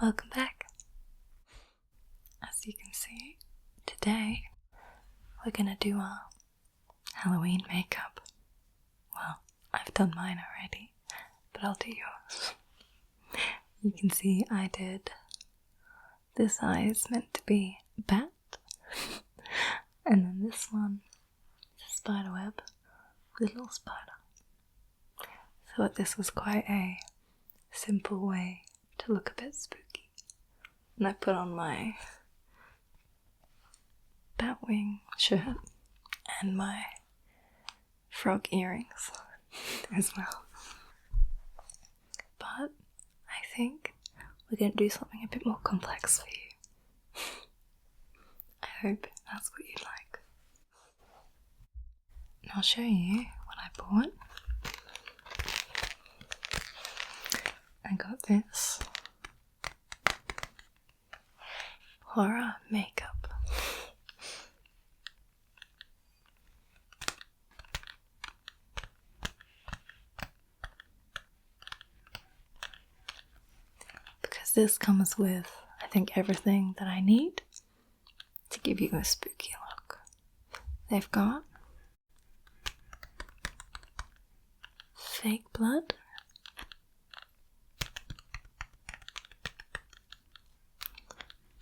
Welcome back. As you can see, today we're gonna do our Halloween makeup. Well, I've done mine already, but I'll do yours. You can see I did this eye is meant to be a bat, and then this one is a spider web with a little spider. Thought this was quite a simple way to look a bit spooky. And I put on my batwing shirt and my frog earrings as well. But I think we're going to do something a bit more complex for you. I hope that's what you'd like. And I'll show you what I bought. I got this horror makeup. Because this comes with, I think, everything that I need to give you a spooky look. They've got fake blood,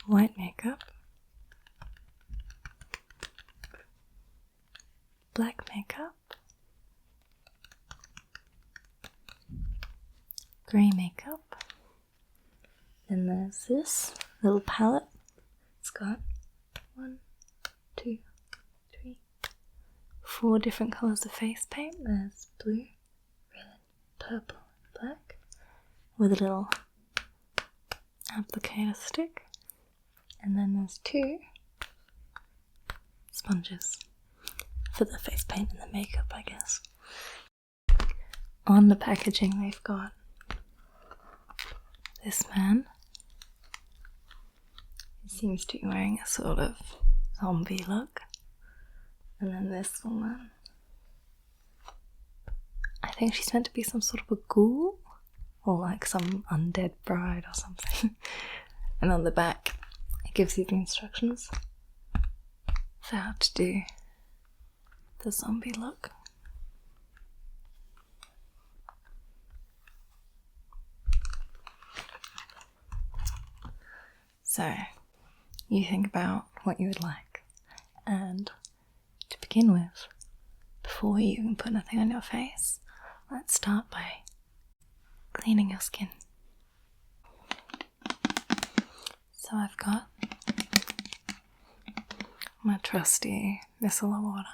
white makeup, black makeup, grey makeup, then there's this little palette. It's got 1, 2, 3, 4 different colours of face paint. There's blue, red, purple, and black, with a little applicator stick. And then there's 2 sponges for the face paint and the makeup, I guess. On the packaging they've got this man. He seems to be wearing a sort of zombie look. And then this woman. I think she's meant to be some sort of a ghoul, or like some undead bride or something. And on the back it gives you the instructions for how to do the zombie look. So, you think about what you would like, and to begin with, before you even put nothing on your face, let's start by cleaning your skin. So I've got my trusty micellar water.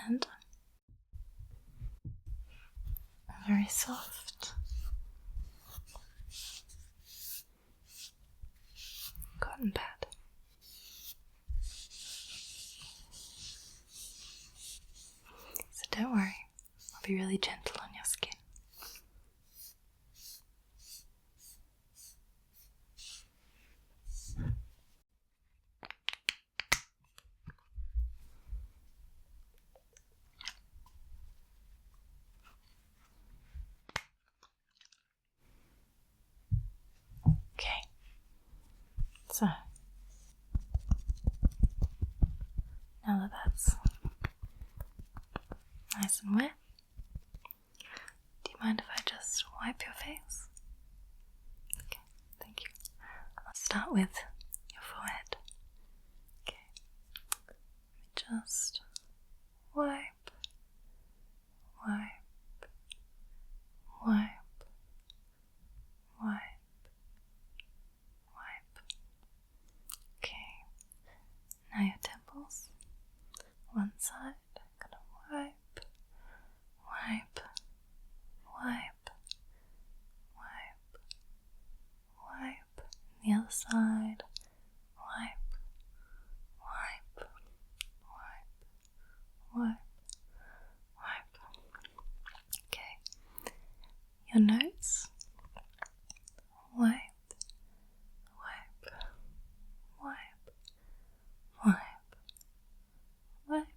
And a very soft cotton pad. So don't worry, I'll be really gentle on your skin. Okay, so now that that's nice and wet, do you mind if I just wipe your face? Okay, thank you. I'll start with your forehead. Okay, let me just wipe, wipe, wipe, wipe, wipe. Okay, now your temples. One side, I'm gonna wipe, wipe, wipe, wipe, wipe. The other side, wipe, wipe, wipe, wipe, wipe. Okay, your nose, wipe, wipe, wipe, wipe, wipe,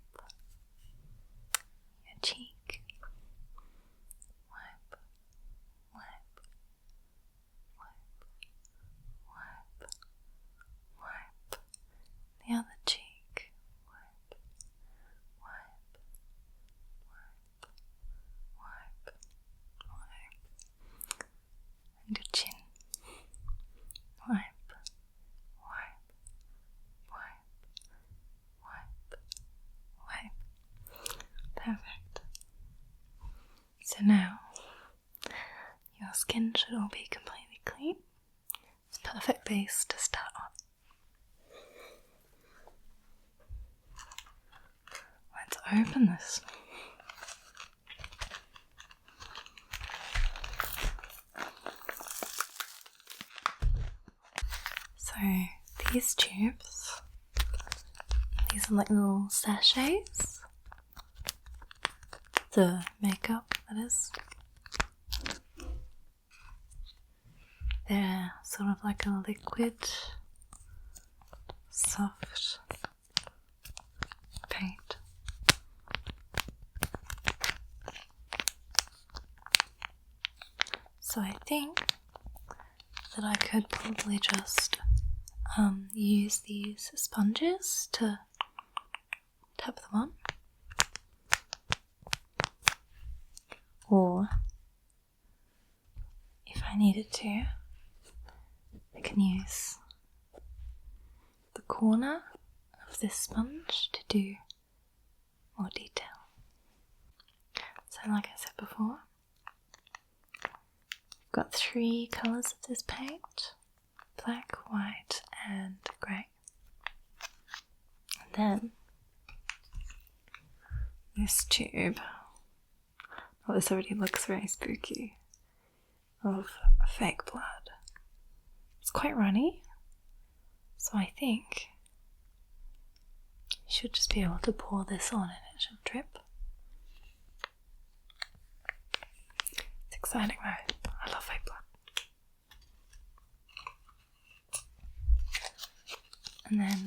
Perfect. So now, your skin should all be completely clean. It's a perfect base to start on. Let's open this. So these tubes, these are like little sachets. The makeup, that is. They're sort of like a liquid, soft paint. So I think that I could probably just use these sponges to tap them on. Or if I needed to, I can use the corner of this sponge to do more detail. So like I said before, I've got 3 colours of this paint: black, white and grey. And then this tube, oh, this already looks very spooky, of fake blood. It's quite runny, so I think you should just be able to pour this on and it should drip. It's exciting though. I love fake blood. And then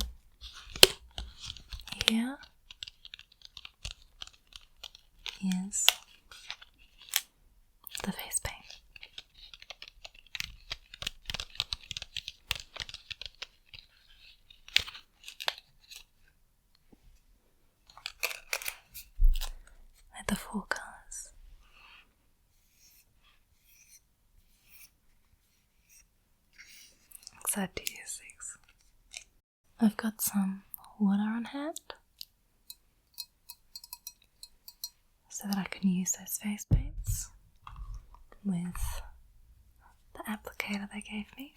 here is the face paint. With the 4 colours. I'm excited to use these. I've got some water on hand so that I can use those face paints with the applicator they gave me.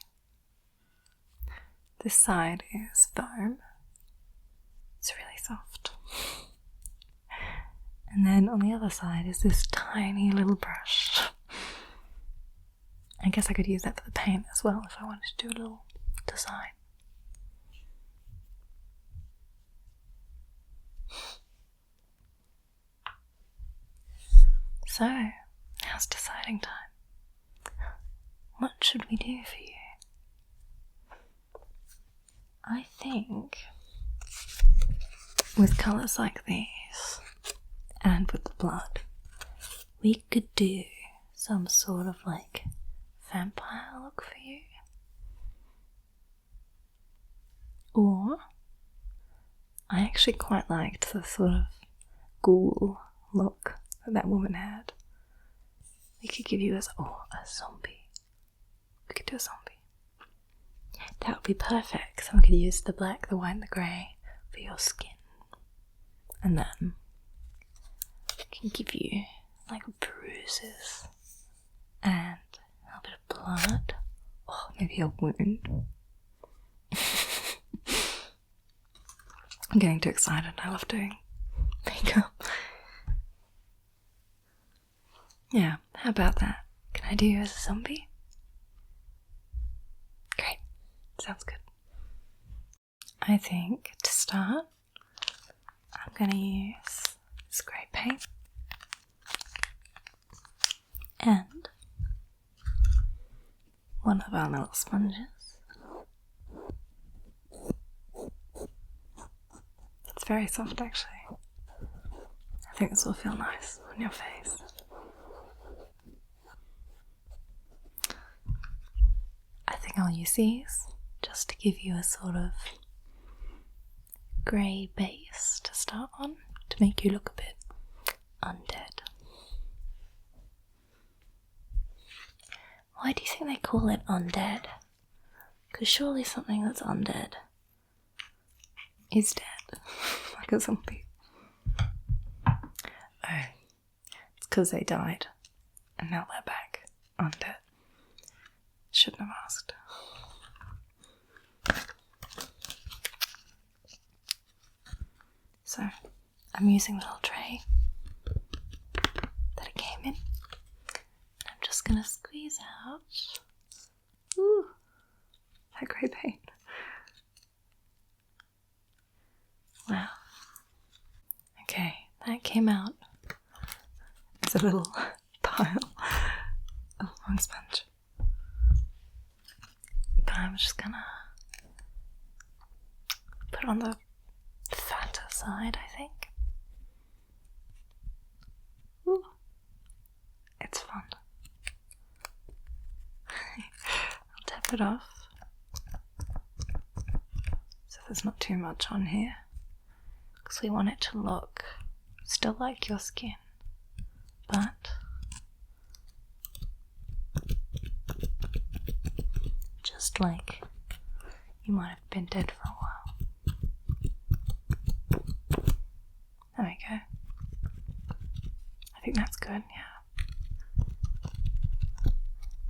This side is foam. It's really soft. And then on the other side is this tiny little brush. I guess I could use that for the paint as well if I wanted to do a little design. So, now's deciding time. What should we do for you? I think with colours like these and with the blood, we could do some sort of like vampire look for you. Or I actually quite liked the sort of ghoul look that woman had. We could give you a zombie. We could do a zombie. That would be perfect. So we could use the black, the white and the grey for your skin. And then I can give you like bruises and a little bit of blood. Oh, maybe a wound. I'm getting too excited. I love doing makeup. Yeah, how about that? Can I do you as a zombie? Great, sounds good. I think to start, I'm going to use this grey paint and one of our little sponges. It's very soft actually. I think this will feel nice on your face. I think I'll use these just to give you a sort of grey base to start on, to make you look a bit undead. Why do you think they call it undead? Because surely something that's undead is dead, like a zombie. because they died, and now they're back undead. Shouldn't have asked. So, I'm using the little tray that it came in. I'm just gonna squeeze out. Ooh, that great pain. Wow. Okay, that came out as a little pile of lung sponge. But I'm just gonna put it on the fatter side, I think. Ooh, it's fun. I'll tap it off so there's not too much on here, because we want it to look still like your skin, but just like you might have been dead for a while. There we go. I think that's good, yeah.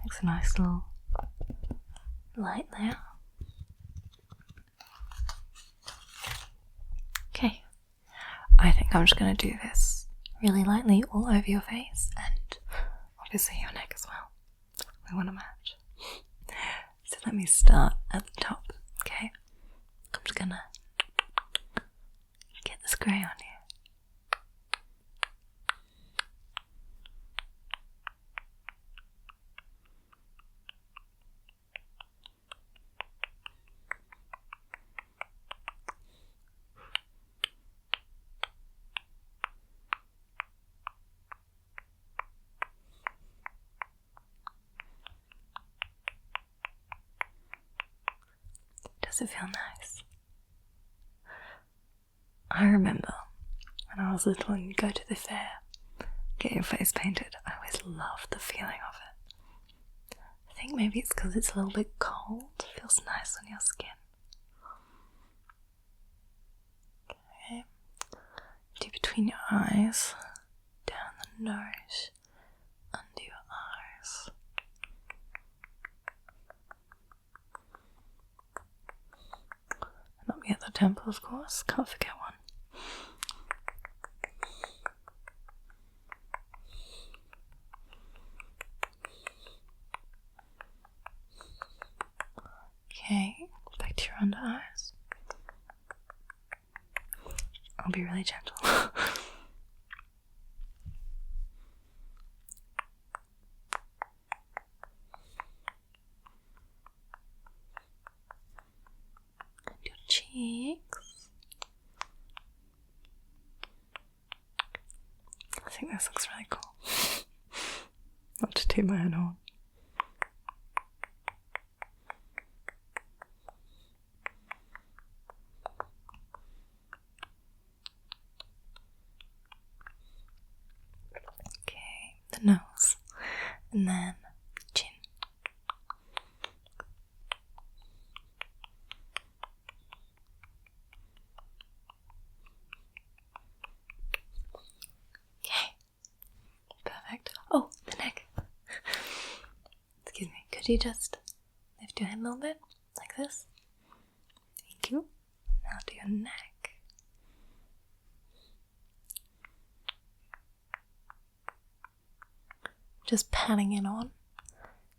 Makes a nice little light there. Okay. I think I'm just going to do this really lightly all over your face and obviously your neck as well. We want to match. So let me start at the top, okay? I'm just going to get this grey on you. Does it feel nice? I remember when I was little and you'd go to the fair, get your face painted. I always loved the feeling of it. I think maybe it's because it's a little bit cold. It feels nice on your skin. Okay. Do between your eyes, down the nose, under your eyes. Not me at the temple, of course. Can't forget one. Okay, back to your under eyes. I'll be really gentle. Your cheeks. I think this looks really cool. Not to toot my own horn. The nose, and then chin. Okay, perfect. Oh, the neck. Excuse me, could you just lift your head a little bit, like this? Thank you. Now to your neck. Just patting it on,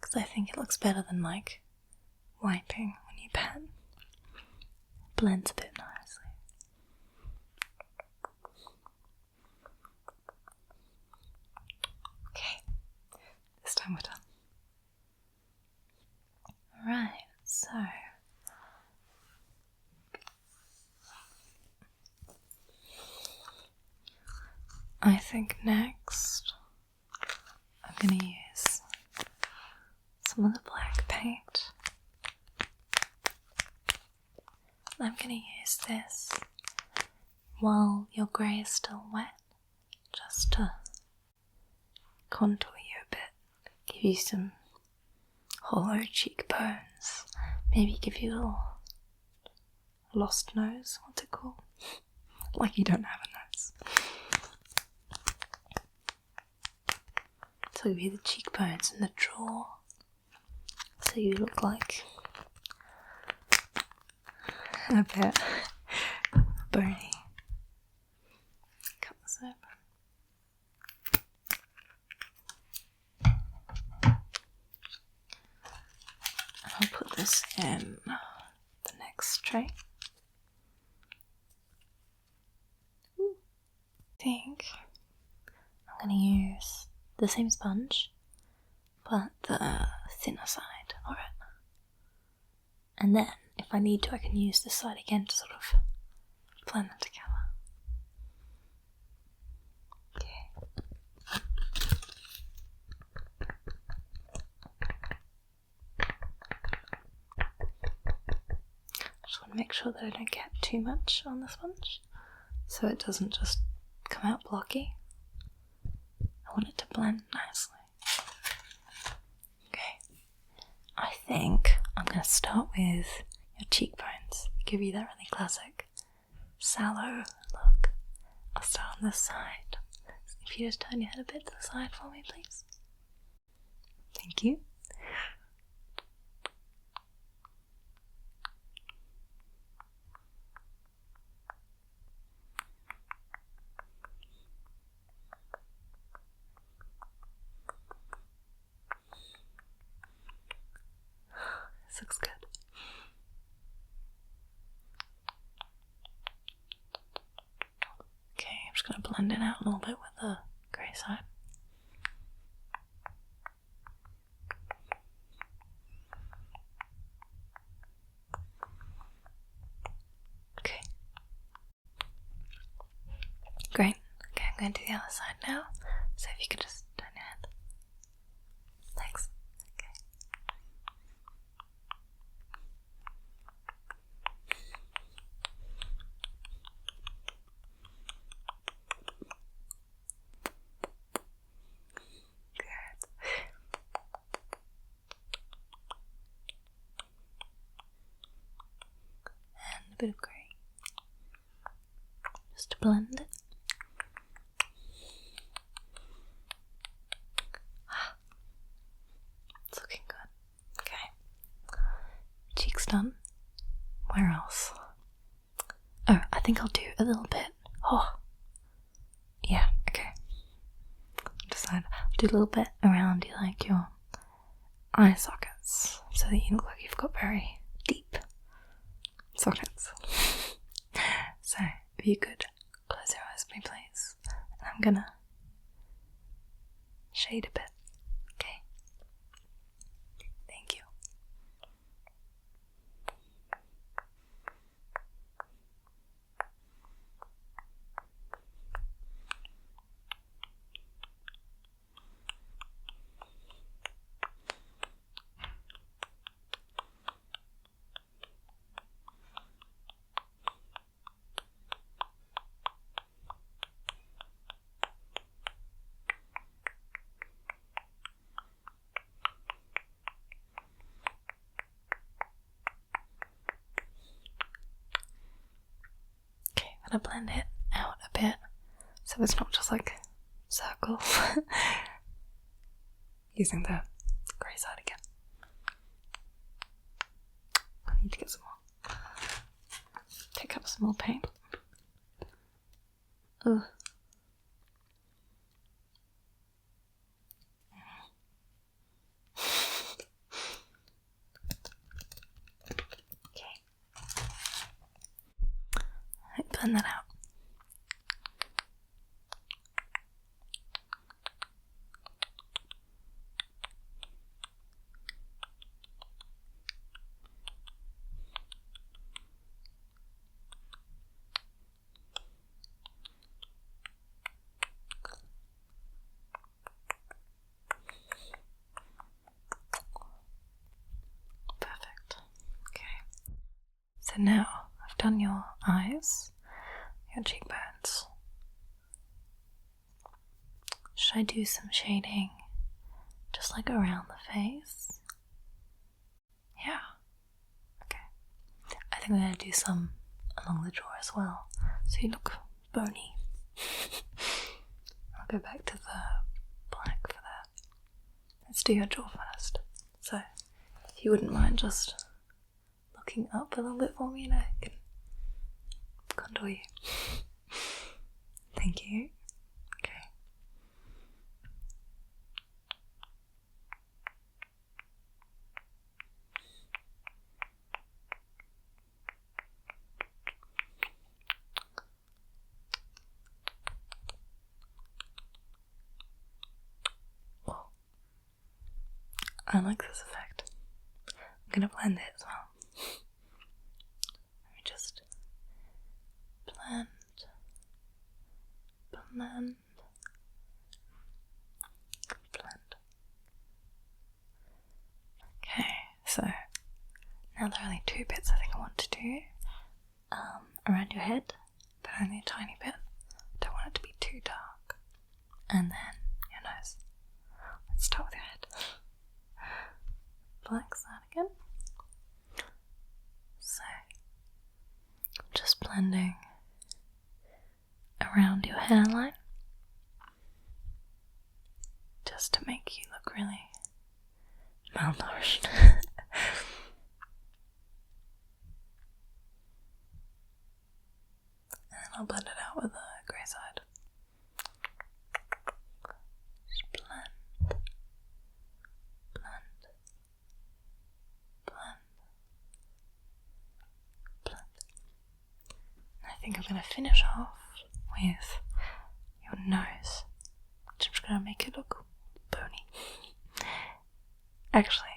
because I think it looks better than like wiping when you pat. Blends a bit nicely. Okay, this time we're done. Alright, so I think next I'm going to use some of the black paint. I'm going to use this while your grey is still wet, just to contour you a bit, give you some hollow cheekbones, maybe give you a little lost nose, what's it called? Like you don't have a nose. So it'll be the cheekbones and the jaw. So you look like a bit bony. Cut this open. I'll put this in the next tray. I think I'm going to use the same sponge, but the thinner side of it. And then, if I need to, I can use this side again to sort of blend them together. Okay. Just want to make sure that I don't get too much on the sponge, so it doesn't just come out blocky. I want it to blend nicely. Okay. I think I'm going to start with your cheekbones. Give you that really classic sallow look. I'll start on this side. If you just turn your head a bit to the side for me, please. Thank you. This looks good. Okay, I'm just going to blend it out a little bit with the grey side. Okay. Great. Okay, I'm going to do the other side now. So if you could just turn your head. Thanks. Okay. And a bit of grey, just to blend it. It's looking good. Okay. Cheeks done. Where else? Oh, I think I'll do a little bit. Oh. Yeah, okay. Decide. I'll do a little bit around your eye sockets so that you look like you've got very deep sockets. So, if you could close your eyes for me, please. And I'm gonna shade a bit. Okay. Thank you. I'm gonna blend it out a bit so it's not just like circles. Using the grey side again. I need to get some more. Pick up some more paint. Ugh. Blend that out. Perfect. Okay. So now I've done your eyes. Your cheekbones. Should I do some shading just like around the face? Yeah. Okay. I think I'm going to do some along the jaw as well, so you look bony. I'll go back to the black for that. let's do your jaw first. So, if you wouldn't mind just looking up a little bit for me and I can contour you. Thank you. Okay. I like this effect. I'm gonna blend it as well. Let me just blend. Okay, so now there are only two bits I think I want to do. Around your head, but only a tiny bit. Don't want it to be too dark. And then your nose. Let's start with your head. Black side again. So, just blending around your hairline, just to make you look really malnourished. And I'll blend it out with the grey side. Just blend. I think I'm going to finish off with your nose, which I'm just going to make it look bony. Actually,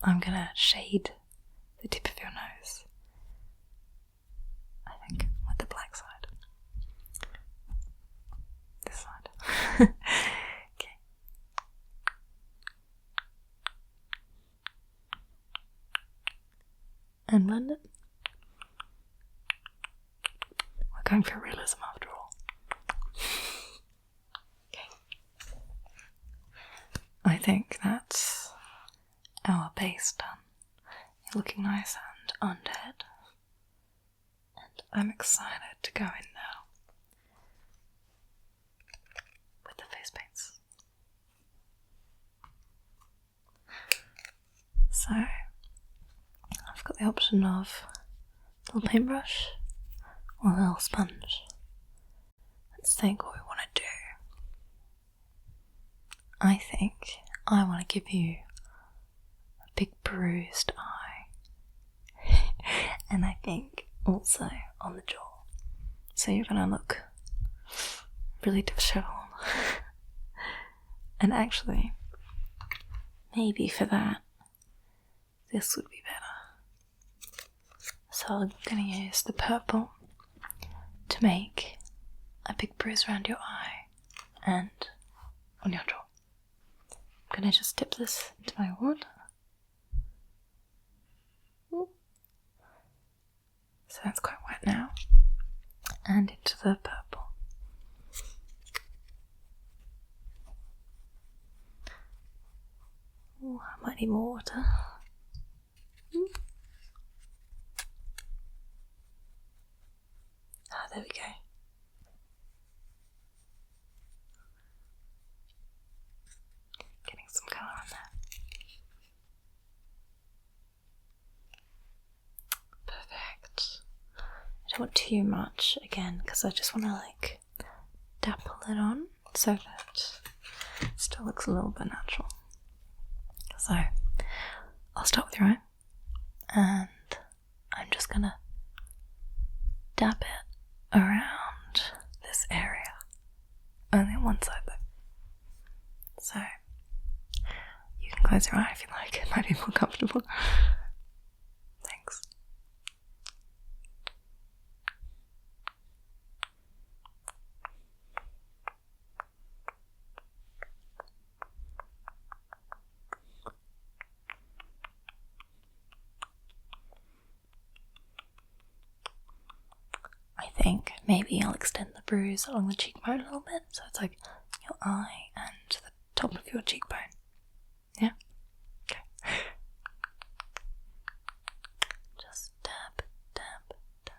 I'm going to shade the tip of your nose, I think, with the black side. This side. Okay. And blend it. We're going for realism after all. Okay. I think that's our base done. You're looking nice and undead. And I'm excited to go in now with the face paints. So, I've got the option of a little paintbrush or a little sponge. Let's think what we want to do. I think I want to give you a big bruised eye. And I think also on the jaw. So you're going to look really disheveled. And actually, maybe for that, this would be better. So I'm going to use the purple to make a big bruise around your eye and on your jaw. I'm going to just dip this into my water. So that's quite wet now. And into the purple. Ooh, I might need more water. Ah, there we go. Getting some colour on there. Perfect. I don't want too much again because I just want to like dapple it on so that it still looks a little bit natural. So I'll start with your eye and I'm just gonna dab it around this area. Only on one side though. So you can close your eye if you like, it might be more comfortable. Thanks. I think maybe I'll extend the bruise along the cheekbone a little bit, so it's like your eye and the top of your cheekbone. Yeah? Okay. Just dab, dab, dab,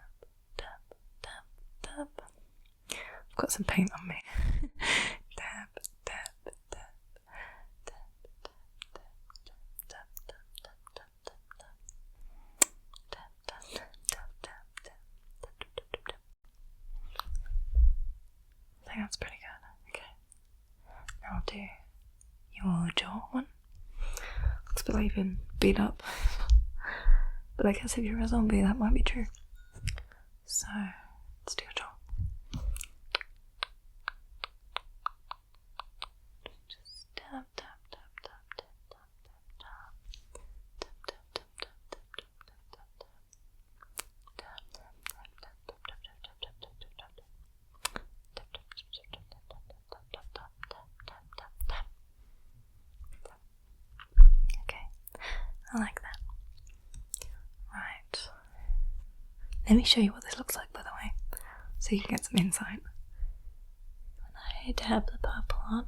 dab, dab, dab. I've got some paint on me. Dab, dab, dab, dab, dab. think that's pretty good. Okay. Now I'll do your jaw one. Looks a bit like you've been beat up. But I guess if you're a zombie, that might be true. So, let's do your jaw. Just tap, tap, tap, tap, tap, tap, tap, tap. Tap, tap, tap, tap, tap, tap, tap, tap, tap. Tap, tap, tap, tap, tap, tap, tap, tap, tap, tap, tap, tap. Tap, tap, tap, tap, tap, tap, tap, tap, tap, tap, tap, tap. Okay, I like that. Right. Let me show you what this looks like, by the way, so you can get some insight. When I dab the purple on,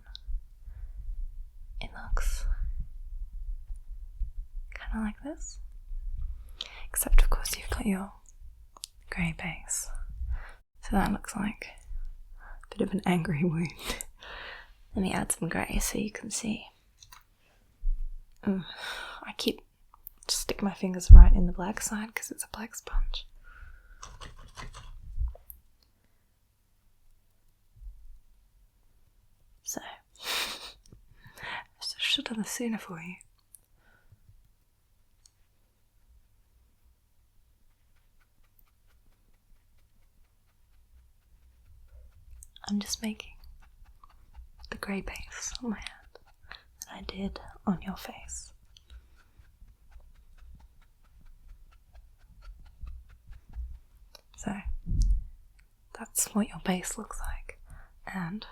it looks kind of like this. Except, of course, you've got your grey base. So that looks like a bit of an angry wound. Let me add some grey so you can see. I keep sticking my fingers right in the black side because it's a black sponge. So, I should have done this sooner for you. I'm just making the grey base on my hand that I did on your face. So, that's what your base looks like. And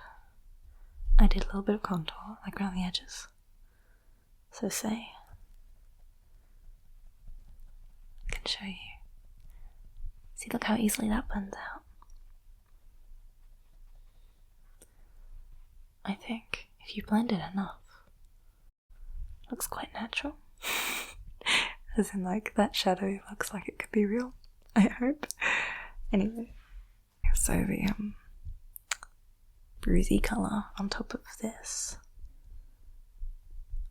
I did a little bit of contour, like around the edges. So say, I can show you. See, look how easily that blends out. I think if you blend it enough, it looks quite natural. As in, like, that shadow looks like it could be real, I hope. Anyway, so the bruisey colour on top of this,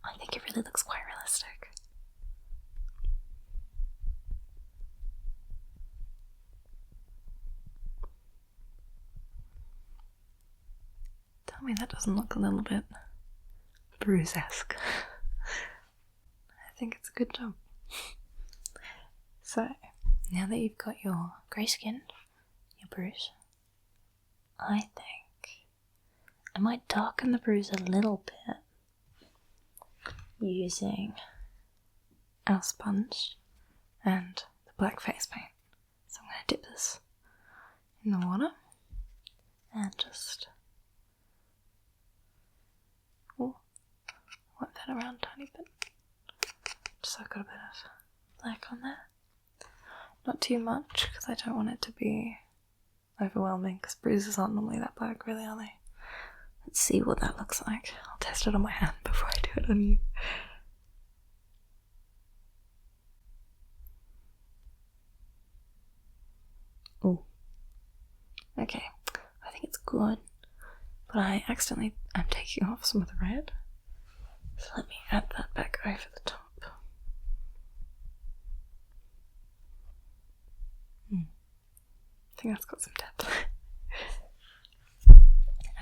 I think it really looks quite realistic. Tell me that doesn't look a little bit bruise-esque. I think it's a good job. So, now that you've got your grey skin, your bruise, I think I might darken the bruise a little bit using our sponge and the black face paint. So I'm going to dip this in the water and just wipe that around a tiny bit, just so I've got a bit of black on there. Not too much, because I don't want it to be overwhelming, because bruises aren't normally that black, really, are they? Let's see what that looks like. I'll test it on my hand before I do it on you. Ooh. Okay, I think it's good, but I accidentally am taking off some of the red. So let me add that back over the top. I think that's got some depth.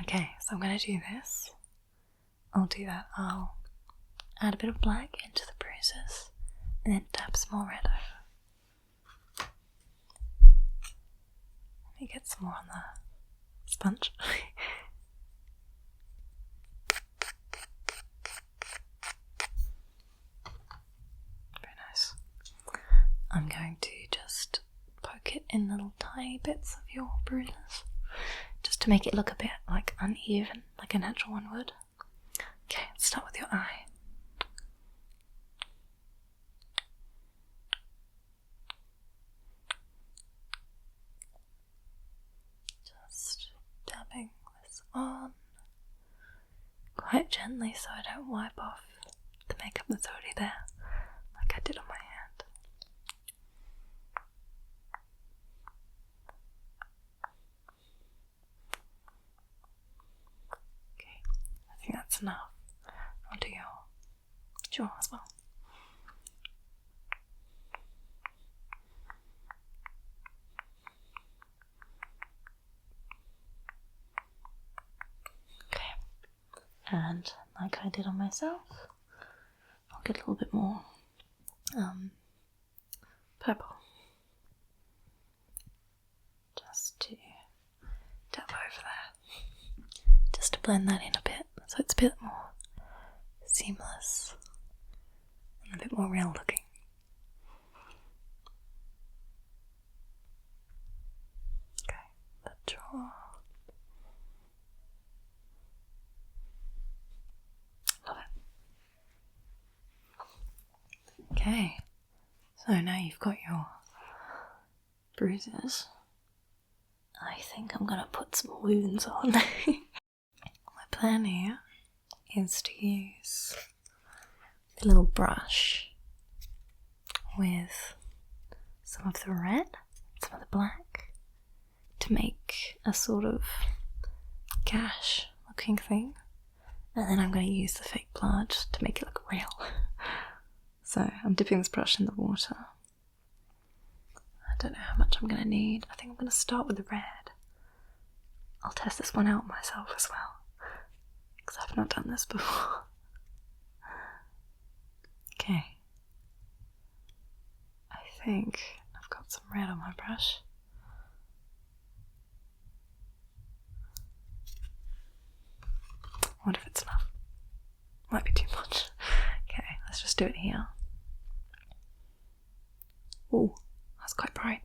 Okay, so I'm going to do this. I'll do that. I'll add a bit of black into the bruises and then dab some more red over. Let me get some more on the sponge. Very nice. I'm going to just poke it in little tiny bits of your bruises, just to make it look a bit like uneven, like a natural one would. Okay, let's start with your eye. Just dabbing this on quite gently so I don't wipe off the makeup that's already there, like I did on my hand. I think that's enough. I'll do your jaw as well. hand like I did on myself. I'll get a little bit more purple. Just to dab over there. Just to blend that in a bit so it's a bit more seamless and a bit more real looking. Okay, the jaw. Love it. Okay, so now you've got your bruises. I think I'm gonna put some wounds on. My plan here is to use a little brush with some of the red, some of the black, to make a sort of gash looking thing, and then I'm going to use the fake blood to make it look real. So I'm dipping this brush in the water. I don't know how much I'm going to need. I think I'm going to start with the red. I'll test this one out myself as well, because I've not done this before. Okay. I think I've got some red on my brush. What if it's enough? Might be too much. Okay, let's just do it here. Ooh, that's quite bright.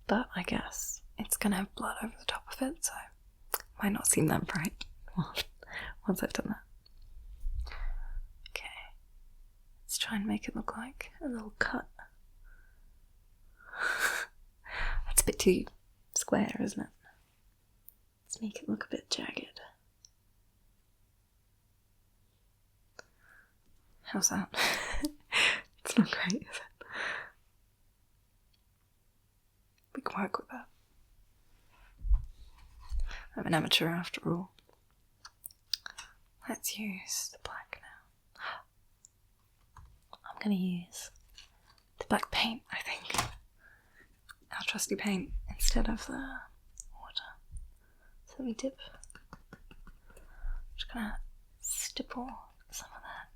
But I guess it's gonna have blood over the top of it, so it might not seem that bright once I've done that. Okay, let's try and make it look like a little cut. That's a bit too square, isn't it? Let's make it look a bit jagged. How's that? It's not great, is it? We can work with that. I'm an amateur after all. Let's use the black now. I'm gonna use the black paint, I think. Our trusty paint instead of the water. So let me dip. Just gonna stipple some of that.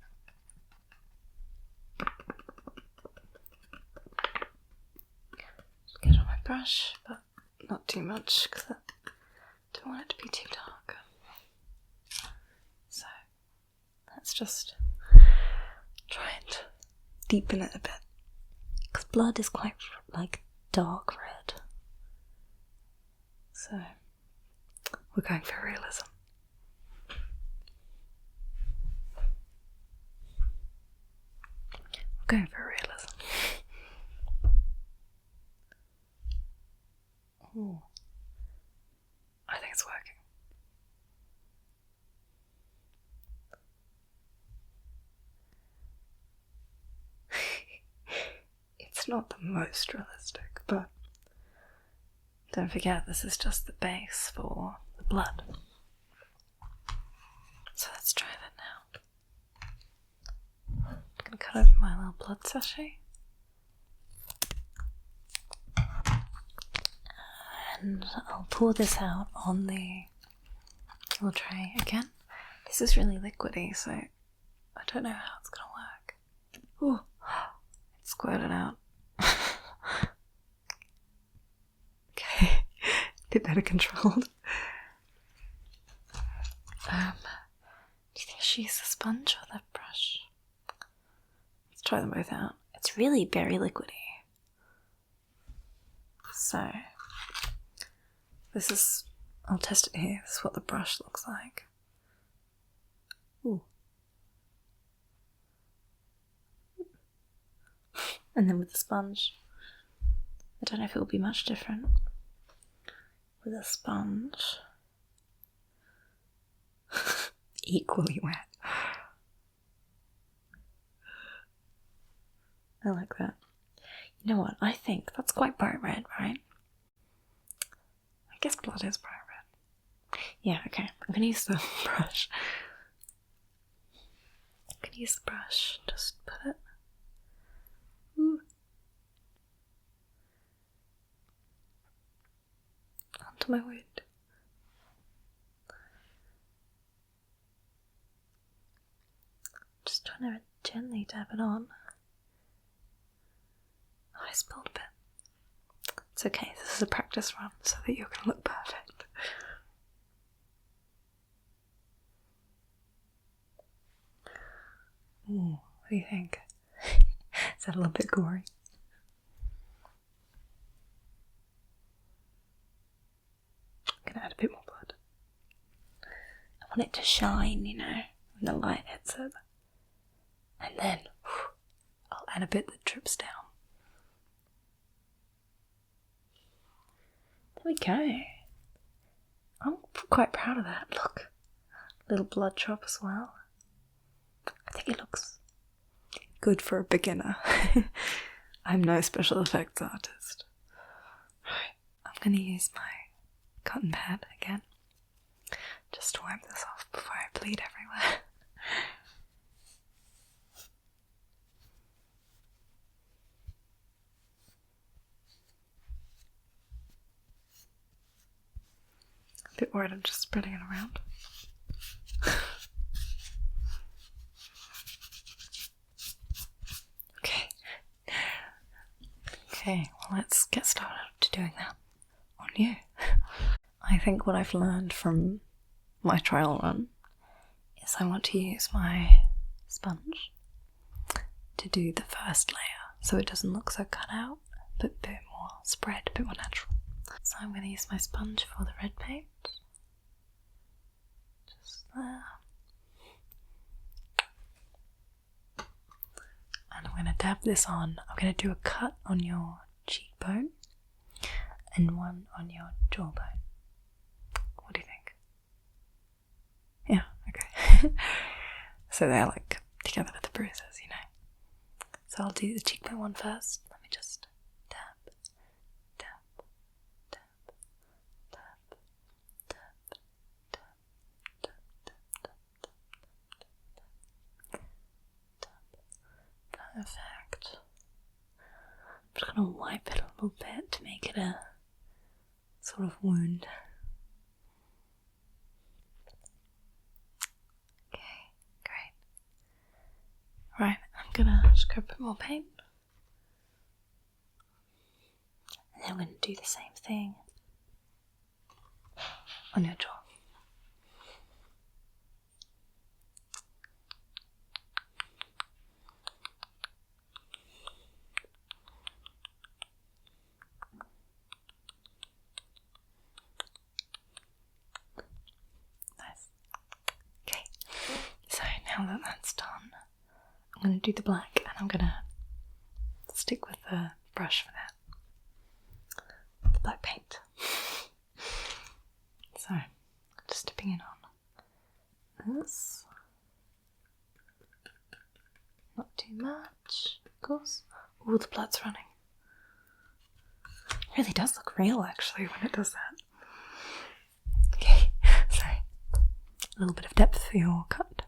Just get on my brush, but not too much because I don't want it to be too dark. So let's just try and deepen it a bit, because blood is quite like dark red. So we're going for realism. We're going for realism. Ooh. I think it's working. It's not the most realistic, but don't forget this is just the base for the blood. So let's try that now. I'm gonna cut open my little blood sachet. And I'll pour this out on the little tray again. This is really liquidy, so I don't know how it's gonna work. Ooh, it squirted out. Okay, a bit better controlled. Do you think I should use the sponge or the brush? Let's try them both out. It's really very liquidy. So this is, I'll test it here. This is what the brush looks like. Ooh. And then with the sponge, I don't know if it will be much different. With a sponge, equally wet. I like that. You know what? I think that's quite bright red, right? I guess blood is bright red. Yeah, okay. I'm gonna use the brush. I'm gonna use the brush. Just put it. Ooh. Onto my wound. kind of gently dab it on. Oh, I spilled a bit. It's okay, this is a practice run so that you're going to look perfect. Ooh, what do you think? Is that a little bit gory? I'm going to add a bit more blood. I want it to shine, you know, when the light hits it. And then I'll add a bit that drips down. There we go. I'm quite proud of that. Look, little blood drop as well. I think it looks good for a beginner. I'm no special effects artist. Right, I'm going to use my cotton pad again, just to wipe this off before I bleed everywhere. A bit worried I'm just spreading it around. Okay, well let's get started to doing that on you. I think what I've learned from my trial run is I want to use my sponge to do the first layer so it doesn't look so cut out, but a bit more spread, a bit more natural. So I'm going to use my sponge for the red paint. Just there. And I'm going to dab this on. I'm going to do a cut on your cheekbone and one on your jawbone. What do you think? Yeah, okay. So they're like together with the bruises, you know. So I'll do the cheekbone one first. Let me just dab, dab, dab, dab, dab, dab, dab, dab, dab, dab. Perfect. I'm just going to wipe it a little bit to make it a sort of wound. Okay, great. Right, I'm going to just grab a bit more paint. And then I'm going to do the same thing on your jaw. Now that that's done, I'm going to do the black and I'm going to stick with the brush for that. The black paint. So, just dipping it on this. Not too much, of course. Ooh, the blood's running. It really does look real actually when it does that. Okay, so a little bit of depth for your cut.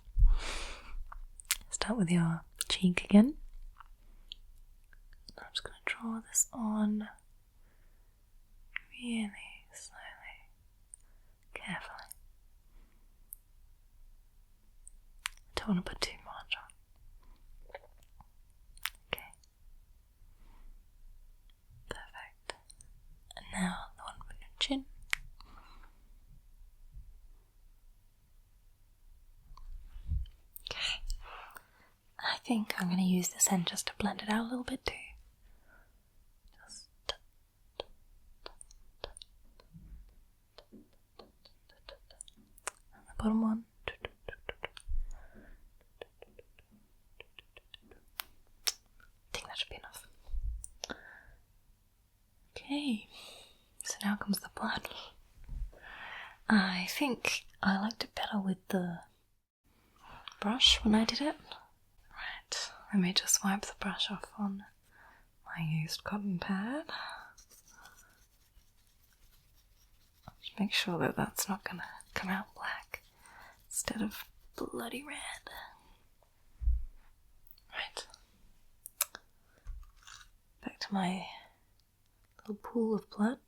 Start with your cheek again. I'm just going to draw this on really slowly, carefully. I don't want to put too much on. Okay. Perfect. And now the one on your chin. I think I'm going to use this end just to blend it out a little bit too. Just and the bottom one. I think that should be enough. Okay, so now comes the blood. I think I liked it better with the brush when I did it. Let me just wipe the brush off on my used cotton pad. Just make sure that that's not going to come out black instead of bloody red. Right. Back to my little pool of blood.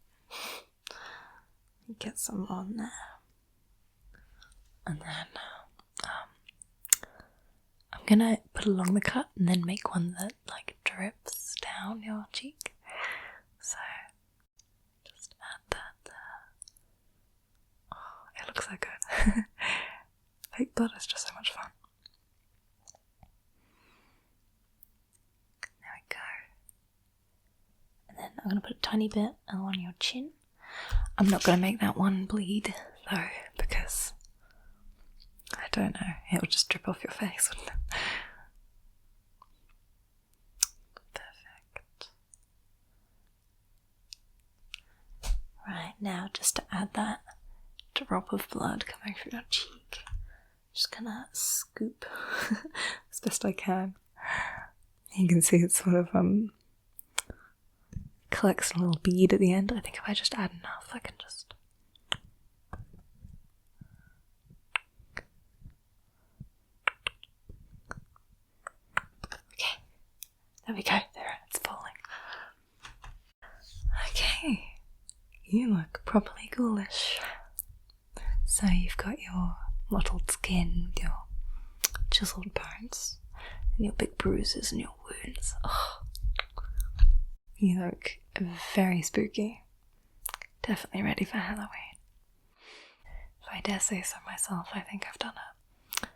Get some on there. And then I'm gonna put along the cut and then make one that like drips down your cheek. So just add that there. Oh, it looks so good. Fake blood is just so much fun. There we go. And then I'm gonna put a tiny bit along your chin. I'm not gonna make that one bleed though, because I don't know, it will just drip off your face, wouldn't it? Perfect. Right, now just to add that drop of blood coming from your cheek, just gonna scoop as best I can. You can see it sort of collects a little bead at the end. I think if I just add enough, I can just... Okay, there we go, there, it's falling. Okay, you look properly ghoulish. So you've got your mottled skin, your chiseled bones, and your big bruises and your wounds. Oh, you look very spooky. Definitely ready for Halloween. If I dare say so myself, I think I've done a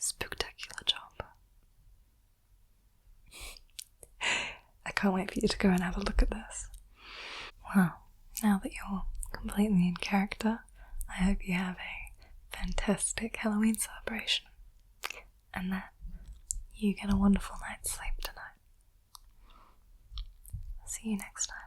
spooktacular job. I can't wait for you to go and have a look at this. Well, now that you're completely in character, I hope you have a fantastic Halloween celebration and that you get a wonderful night's sleep tonight. See you next time.